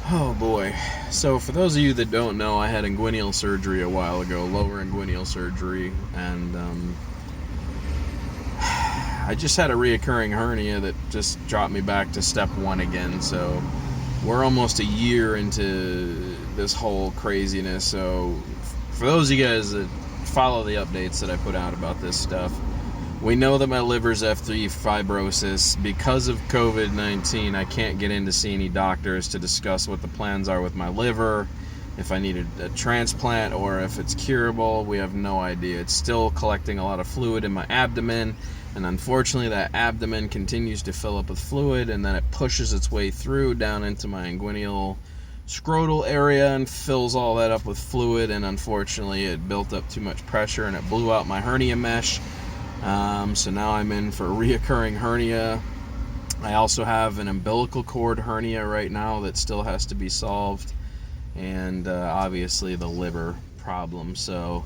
Oh boy. So for those of you that don't know, I had inguinal surgery a while ago, lower inguinal surgery, and I just had a reoccurring hernia that just dropped me back to step one again. So we're almost a year into this whole craziness. So for those of you guys that follow the updates that I put out about this stuff, we know that my liver's F3 fibrosis. Because of COVID-19, I can't get in to see any doctors to discuss what the plans are with my liver, if I need a transplant, or if it's curable. We have no idea. It's still collecting a lot of fluid in my abdomen, and unfortunately that abdomen continues to fill up with fluid, and then it pushes its way through down into my inguinal scrotal area and fills all that up with fluid, and unfortunately it built up too much pressure and it blew out my hernia mesh. So now I'm in for a reoccurring hernia. I also have an umbilical cord hernia right now that still has to be solved, and obviously the liver problem. So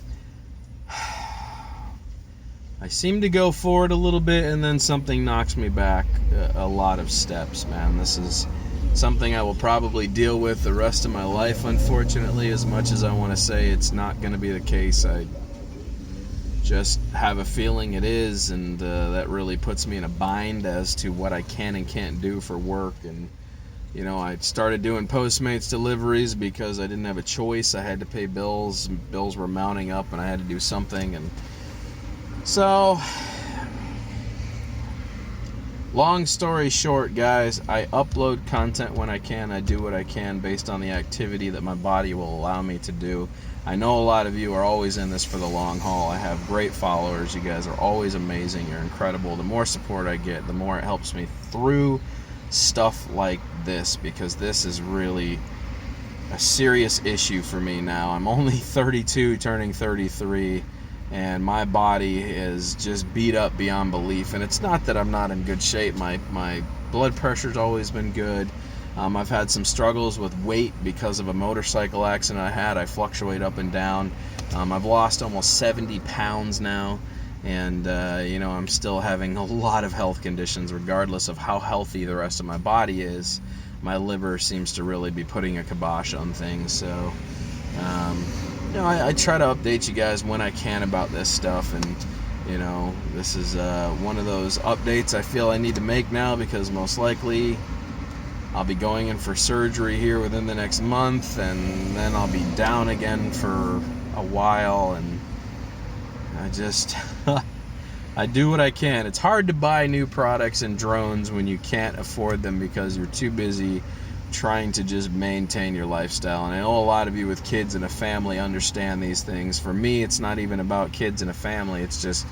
I seem to go forward a little bit, and then something knocks me back a lot of steps, man. This is something I will probably deal with the rest of my life, unfortunately. As much as I want to say it's not going to be the case, I just have a feeling it is, and that really puts me in a bind as to what I can and can't do for work. And you know, I started doing Postmates deliveries because I didn't have a choice. I had to pay bills. Bills were mounting up, and I had to do something. And so, long story short, guys, I upload content when I can. I do what I can based on the activity that my body will allow me to do. I know a lot of you are always in this for the long haul. I have great followers. You guys are always amazing. You're incredible. The more support I get, the more it helps me through stuff like this, because this is really a serious issue for me now. I'm only 32, turning 33, and my body is just beat up beyond belief. And it's not that I'm not in good shape. My blood pressure's always been good. I've had some struggles with weight because of a motorcycle accident I had. I fluctuate up and down. I've lost almost 70 pounds now, and you know, I'm still having a lot of health conditions. Regardless of how healthy the rest of my body is, my liver seems to really be putting a kibosh on things. So you know, I try to update you guys when I can about this stuff, and you know, this is one of those updates I feel I need to make now, because most likely I'll be going in for surgery here within the next month, and then I'll be down again for a while, and I just I do what I can. It's hard to buy new products and drones when you can't afford them because you're too busy trying to just maintain your lifestyle. And I know a lot of you with kids and a family understand these things. For me, it's not even about kids and a family. It's just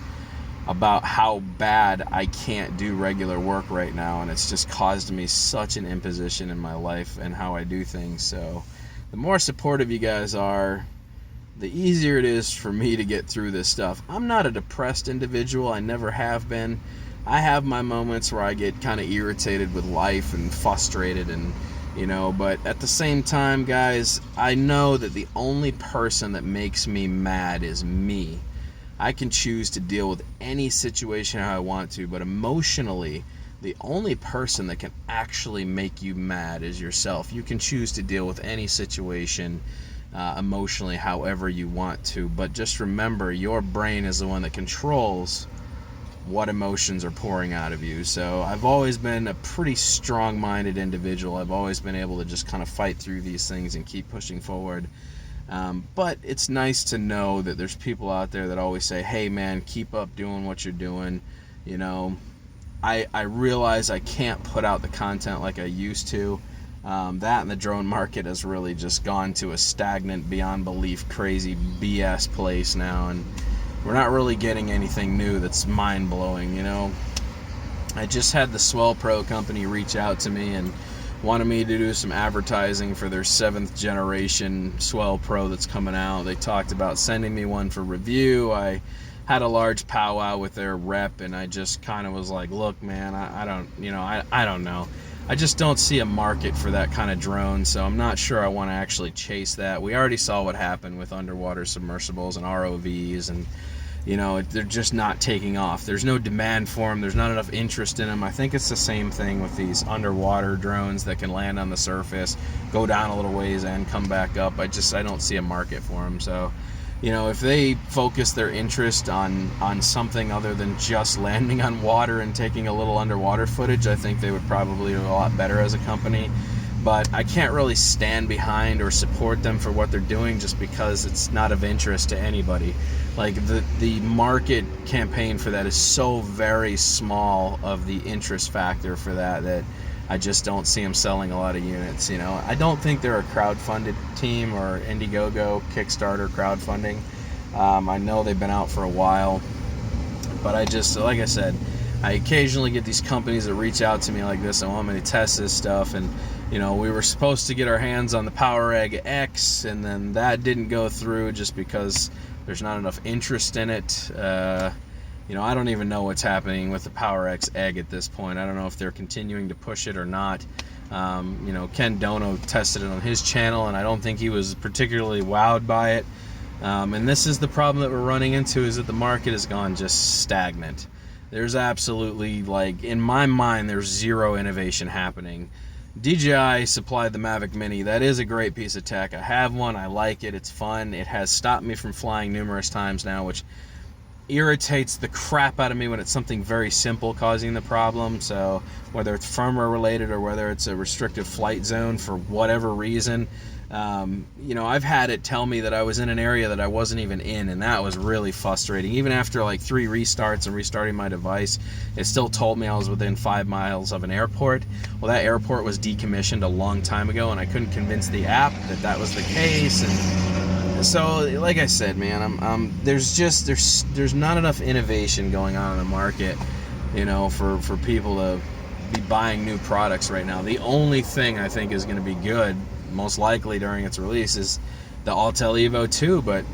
about how bad I can't do regular work right now, and it's just caused me such an imposition in my life and how I do things. So the more supportive you guys are, the easier it is for me to get through this stuff. I'm not a depressed individual. I never have been. I have my moments where I get kind of irritated with life and frustrated, and you know, but at the same time, guys, I know that the only person that makes me mad is me. I can choose to deal with any situation how I want to, but emotionally, the only person that can actually make you mad is yourself. You can choose to deal with any situation emotionally however you want to, but just remember, your brain is the one that controls what emotions are pouring out of you. So I've always been a pretty strong-minded individual. I've always been able to just kind of fight through these things and keep pushing forward. But it's nice to know that there's people out there that always say, hey man, keep up doing what you're doing. You know, I realize I can't put out the content like I used to. That and the drone market has really just gone to a stagnant, beyond belief, crazy BS place now, and we're not really getting anything new that's mind-blowing, you know. I just had the Swell Pro company reach out to me and wanted me to do some advertising for their 7th generation Swell Pro that's coming out. They talked about sending me one for review. I had a large powwow with their rep, and I just kind of was like, look man, I don't know. I just don't see a market for that kind of drone, so I'm not sure I want to actually chase that. We already saw what happened with underwater submersibles and ROVs, and they're just not taking off. There's no demand for them. There's not enough interest in them. I think it's the same thing with these underwater drones that can land on the surface, go down a little ways, and come back up. I don't see a market for them. So, if they focus their interest on something other than just landing on water and taking a little underwater footage, I think they would probably do a lot better as a company. But I can't really stand behind or support them for what they're doing just because it's not of interest to anybody. Like the market campaign for that is so very small of the interest factor for that I just don't see them selling a lot of units. I don't think they're a crowdfunded team or Indiegogo, Kickstarter crowdfunding. I know they've been out for a while, but like I said, I occasionally get these companies that reach out to me like this and want me to test this stuff, and we were supposed to get our hands on the PowerEgg X, and then that didn't go through just because there's not enough interest in it. I don't even know what's happening with the PowerX Egg at this point. I don't know if they're continuing to push it or not. Ken Dono tested it on his channel, and I don't think he was particularly wowed by it. And this is the problem that we're running into, is that the market has gone just stagnant. There's absolutely, in my mind, there's zero innovation happening. DJI supplied the Mavic Mini. That is a great piece of tech. I have one. I like it. It's fun. It has stopped me from flying numerous times now, which irritates the crap out of me when it's something very simple causing the problem. So whether it's firmware related or whether it's a restrictive flight zone for whatever reason, I've had it tell me that I was in an area that I wasn't even in, and that was really frustrating. Even after 3 restarts and restarting my device, it still told me I was within 5 miles of an airport. Well, that airport was decommissioned a long time ago, and I couldn't convince the app that was the case. And so, like I said, man, there's not enough innovation going on in the market, for people to be buying new products right now. The only thing I think is going to be good, most likely during its release, is the Autel Evo 2, but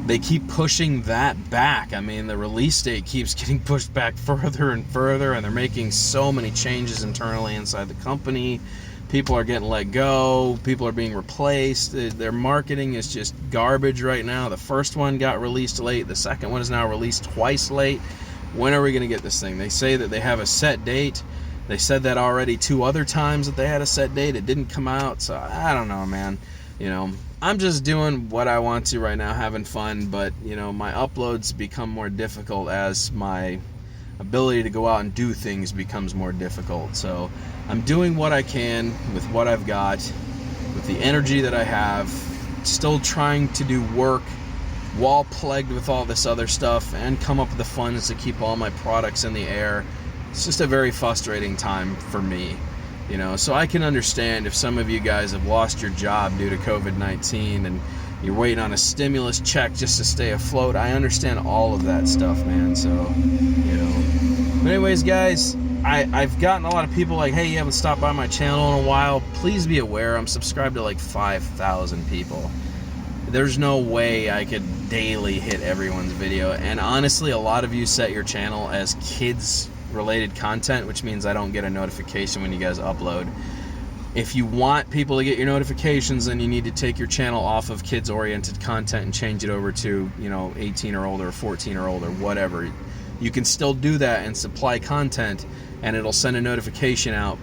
they keep pushing that back. The release date keeps getting pushed back further and further, and they're making so many changes internally inside the company. People are getting let go. People are being replaced. Their marketing is just garbage right now. The first one got released late. The second one is now released twice late. When are we going to get this thing? They say that they have a set date. They said that already 2 other times that they had a set date. It didn't come out, so I don't know, man. I'm just doing what I want to right now, having fun, but, my uploads become more difficult as my ability to go out and do things becomes more difficult. So I'm doing what I can with what I've got, with the energy that I have, still trying to do work while plagued with all this other stuff and come up with the funds to keep all my products in the air. It's just a very frustrating time for me, so I can understand if some of you guys have lost your job due to COVID-19 and you're waiting on a stimulus check just to stay afloat. I understand all of that stuff, man. So, But anyways, guys, I've gotten a lot of people like, hey, you haven't stopped by my channel in a while. Please be aware, I'm subscribed to 5,000 people. There's no way I could daily hit everyone's video. And honestly, a lot of you set your channel as kids related content, which means I don't get a notification when you guys upload. If you want people to get your notifications, then you need to take your channel off of kids oriented content and change it over to 18 or older, or 14 or older, whatever. You can still do that and supply content, and it'll send a notification out.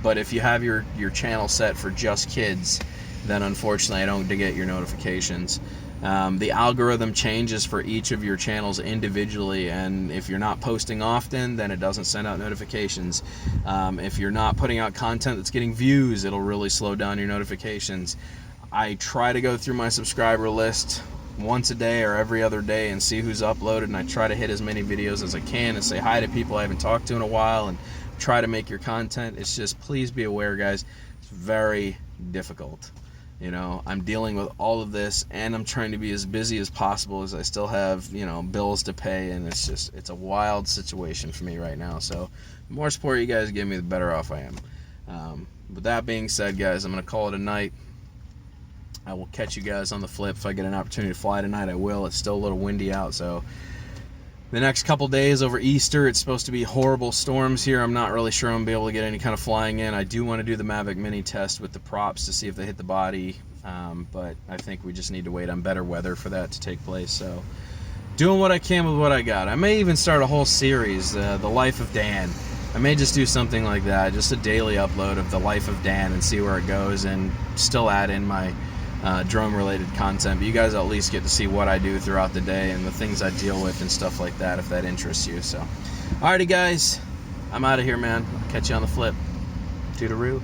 But if you have your channel set for just kids, then unfortunately I don't get your notifications. The algorithm changes for each of your channels individually, and if you're not posting often, then it doesn't send out notifications. If you're not putting out content that's getting views, it'll really slow down your notifications. I try to go through my subscriber list once a day or every other day and see who's uploaded, and I try to hit as many videos as I can and say hi to people I haven't talked to in a while and try to make your content. It's just, please be aware, guys, it's very difficult. I'm dealing with all of this, and I'm trying to be as busy as possible as I still have, bills to pay, and it's a wild situation for me right now. So the more support you guys give me, the better off I am. With that being said, guys, I'm going to call it a night. I will catch you guys on the flip. If I get an opportunity to fly tonight, I will. It's still a little windy out, so the next couple days over Easter, it's supposed to be horrible storms here. I'm not really sure I'm going to be able to get any kind of flying in. I do want to do the Mavic Mini test with the props to see if they hit the body, but I think we just need to wait on better weather for that to take place. So doing what I can with what I got. I may even start a whole series, The Life of Dan. I may just do something like that, just a daily upload of The Life of Dan and see where it goes, and still add in my drone-related content. But you guys at least get to see what I do throughout the day and the things I deal with and stuff like that, if that interests you. So, alrighty guys, I'm out of here, man. Catch you on the flip. Toodaloo.